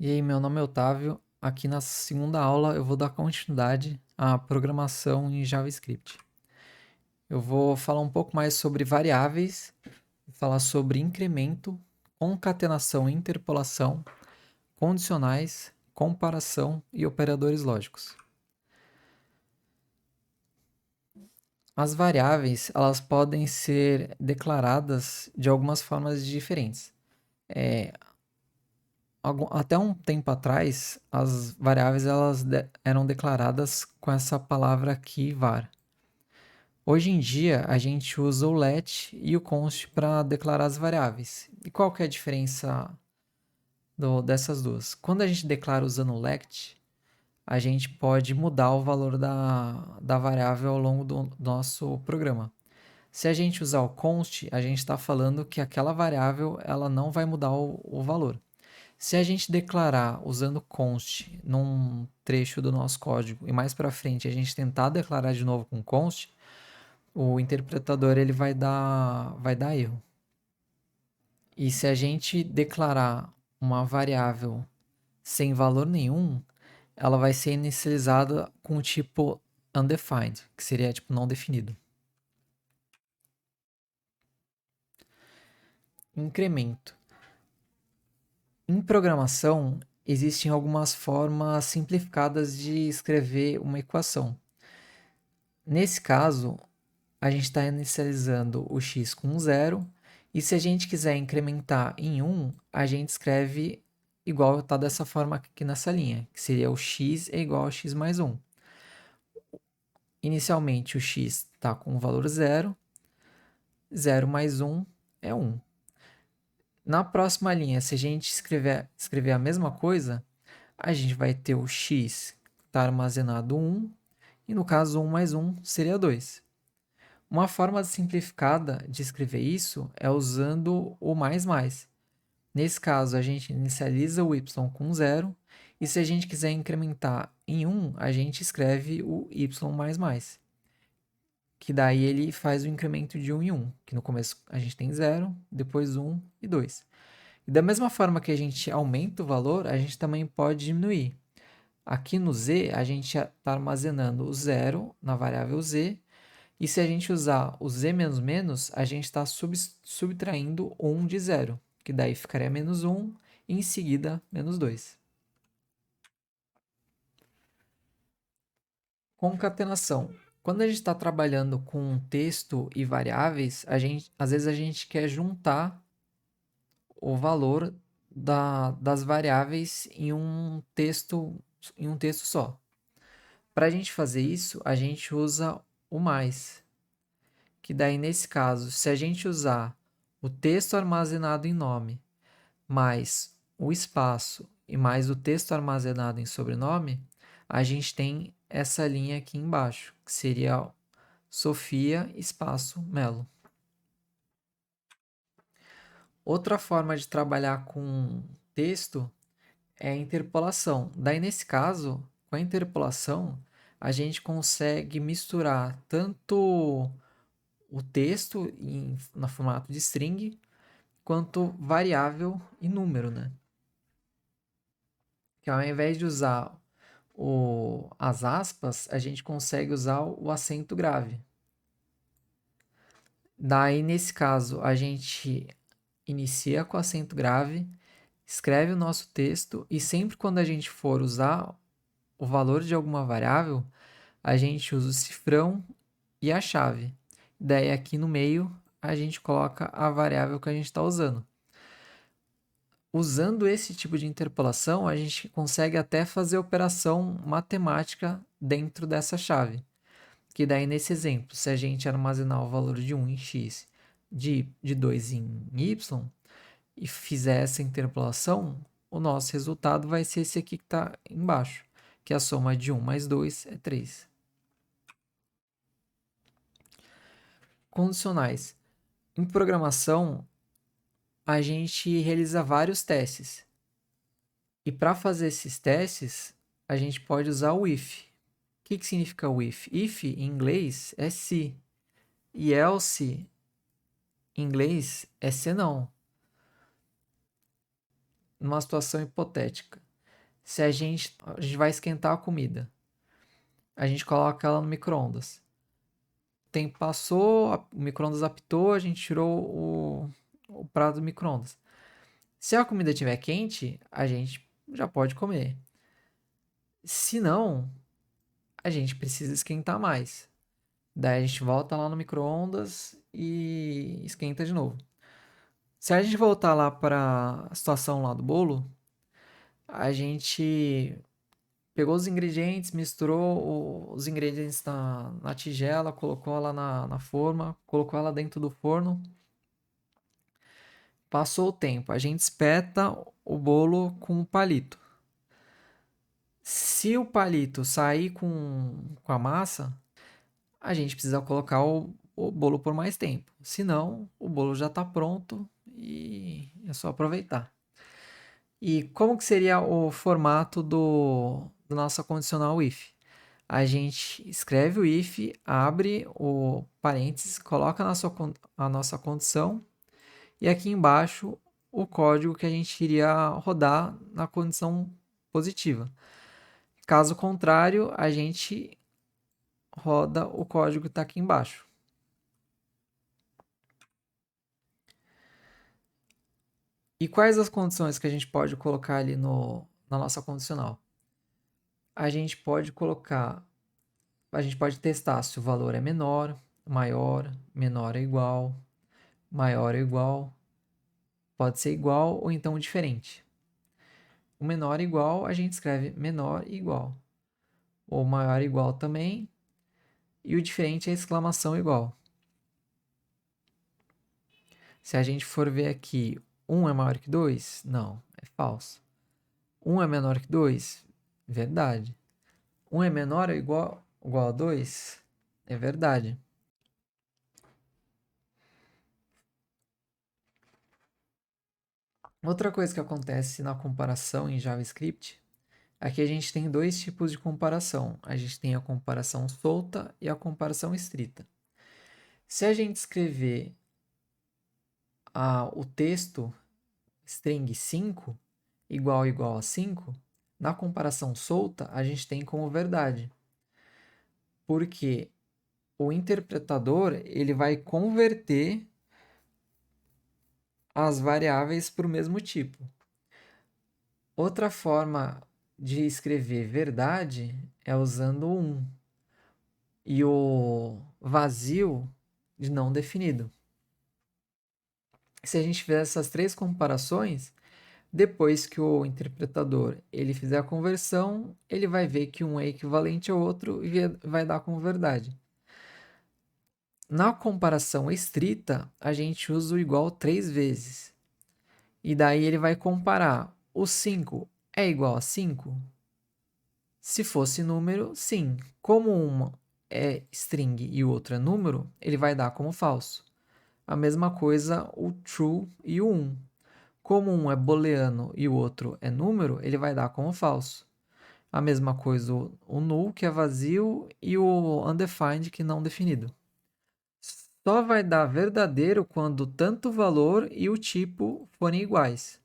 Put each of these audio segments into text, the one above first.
E aí, meu nome é Otávio. Aqui na segunda aula eu vou dar continuidade à programação em JavaScript. Eu vou falar um pouco mais sobre variáveis, falar sobre incremento, concatenação e interpolação, condicionais, comparação e operadores lógicos. As variáveis, elas podem ser declaradas de algumas formas diferentes. Até um tempo atrás, as variáveis eram declaradas com essa palavra aqui, var. Hoje em dia, a gente usa o let e o const para declarar as variáveis. E qual que é a diferença dessas duas? Quando a gente declara usando o let, a gente pode mudar o valor da variável ao longo do nosso programa. Se a gente usar o const, a gente está falando que aquela variável ela não vai mudar o valor. Se a gente declarar usando const num trecho do nosso código e mais para frente a gente tentar declarar de novo com const, o interpretador ele vai dar erro. E se a gente declarar uma variável sem valor nenhum, ela vai ser inicializada com o tipo undefined, que seria tipo não definido. Incremento. Em programação, existem algumas formas simplificadas de escrever uma equação. Nesse caso, a gente está inicializando o x com 0, e se a gente quiser incrementar em 1, a gente escreve igual está dessa forma aqui nessa linha, que seria o x é igual a x mais 1. Inicialmente o x está com o valor 0, 0 mais 1 é 1. Na próxima linha, se a gente escrever a mesma coisa, a gente vai ter o x está armazenado 1, e no caso 1 mais 1 seria 2. Uma forma simplificada de escrever isso é usando o mais mais. Nesse caso, a gente inicializa o y com 0, e se a gente quiser incrementar em 1, a gente escreve o y mais mais, que daí ele faz o incremento de 1 em 1, que no começo a gente tem 0, depois 1 e 2. E da mesma forma que a gente aumenta o valor, a gente também pode diminuir. Aqui no z, a gente está armazenando o 0 na variável z, e se a gente usar o z menos menos, a gente está subtraindo 1 de 0, que daí ficaria menos 1 e em seguida menos 2. Concatenação. Quando a gente está trabalhando com texto e variáveis, às vezes a gente quer juntar o valor das variáveis em um texto só. Para a gente fazer isso, a gente usa o mais, que daí nesse caso, se a gente usar o texto armazenado em nome, mais o espaço e mais o texto armazenado em sobrenome, a gente tem essa linha aqui embaixo, que seria Sofia espaço Melo. Outra forma de trabalhar com texto é a interpolação. Daí, nesse caso, com a interpolação, a gente consegue misturar tanto o texto no formato de string, quanto variável e número, né? Que ao invés de usar as aspas, a gente consegue usar o acento grave. Daí, nesse caso, a gente inicia com acento grave, escreve o nosso texto e sempre quando a gente for usar o valor de alguma variável, a gente usa o cifrão e a chave. Daí, aqui no meio, a gente coloca a variável que a gente está usando. Usando esse tipo de interpolação, a gente consegue até fazer operação matemática dentro dessa chave. Que daí, nesse exemplo, se a gente armazenar o valor de 1 em x, de 2 em y, e fizer essa interpolação, o nosso resultado vai ser esse aqui que está embaixo, que a soma de 1 mais 2 é 3. Condicionais. Em programação, a gente realiza vários testes. E para fazer esses testes, a gente pode usar o if. O que significa o if? If, em inglês, é se. E else, em inglês, é se não. Numa situação hipotética. Se a gente vai esquentar a comida, a gente coloca ela no micro-ondas. O tempo passou, o micro-ondas apitou, a gente tirou o prato do micro-ondas. Se a comida estiver quente, a gente já pode comer. Se não, a gente precisa esquentar mais. Daí a gente volta lá no micro-ondas e esquenta de novo. Se a gente voltar lá para a situação lá do bolo, a gente pegou os ingredientes, misturou os ingredientes na tigela, colocou ela na forma, colocou ela dentro do forno. Passou o tempo, a gente espeta o bolo com o palito. Se o palito sair com a massa, a gente precisa colocar o bolo por mais tempo. Senão, o bolo já está pronto e é só aproveitar. E como que seria o formato do nosso condicional if? A gente escreve o if, abre o parênteses, coloca a nossa condição e aqui embaixo o código que a gente iria rodar na condição positiva. Caso contrário, a gente roda o código que está aqui embaixo. E quais as condições que a gente pode colocar ali na nossa condicional? A gente pode testar se o valor é menor, maior, menor ou igual, maior ou igual, pode ser igual ou então diferente. O menor ou igual, a gente escreve menor e igual. O maior ou igual também. E o diferente é exclamação igual. Se a gente for ver aqui, 1 é maior que 2? Não, é falso. 1 é menor que 2? Verdade. 1 é menor ou igual a 2? É verdade. Outra coisa que acontece na comparação em JavaScript é que a gente tem dois tipos de comparação. A gente tem a comparação solta e a comparação estrita. Se a gente escrever o texto string 5 igual a 5, na comparação solta a gente tem como verdade. Porque o interpretador ele vai converter as variáveis para o mesmo tipo. Outra forma de escrever verdade é usando o 1 e o vazio de não definido. Se a gente fizer essas três comparações, depois que o interpretador ele fizer a conversão, ele vai ver que um é equivalente ao outro e vai dar como verdade. Na comparação estrita, a gente usa o igual 3 vezes. E daí ele vai comparar. O 5 é igual a 5? Se fosse número, sim. Como uma é string e o outro é número, ele vai dar como falso. A mesma coisa o true e o 1. Como um é booleano e o outro é número, ele vai dar como falso. A mesma coisa o null, que é vazio, e o undefined, que é não definido. Só vai dar verdadeiro quando tanto o valor e o tipo forem iguais.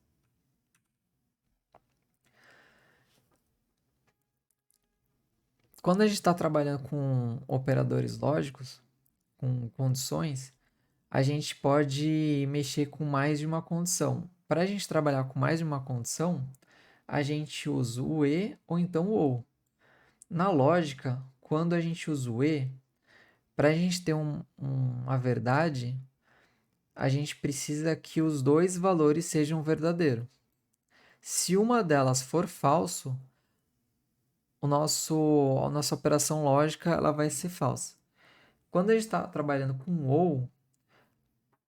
Quando a gente está trabalhando com operadores lógicos, com condições, a gente pode mexer com mais de uma condição. Para a gente trabalhar com mais de uma condição, a gente usa o e ou então o ou. Na lógica, quando a gente usa o e, para a gente ter uma verdade, a gente precisa que os dois valores sejam verdadeiros. Se uma delas for falso, a nossa operação lógica ela vai ser falsa. Quando a gente está trabalhando com ou,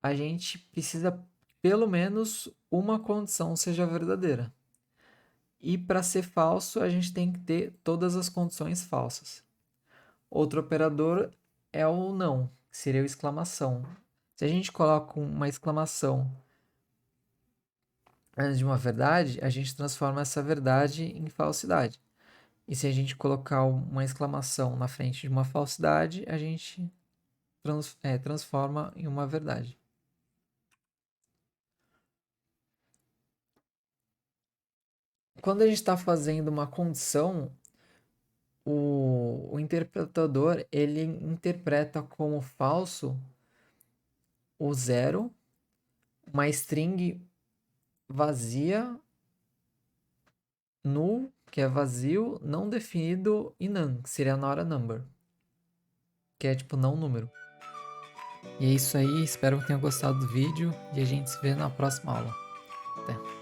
a gente precisa pelo menos uma condição seja verdadeira. E para ser falso, a gente tem que ter todas as condições falsas. Outro operador é o não, que seria o exclamação. Se a gente coloca uma exclamação antes de uma verdade, a gente transforma essa verdade em falsidade. E se a gente colocar uma exclamação na frente de uma falsidade, a gente transforma em uma verdade. Quando a gente está fazendo uma condição, o interpretador ele interpreta como falso o zero, uma string vazia, null, que é vazio, não definido, e none, que seria not a number, que é tipo não número. E é isso aí, espero que tenha gostado do vídeo e a gente se vê na próxima aula. Até!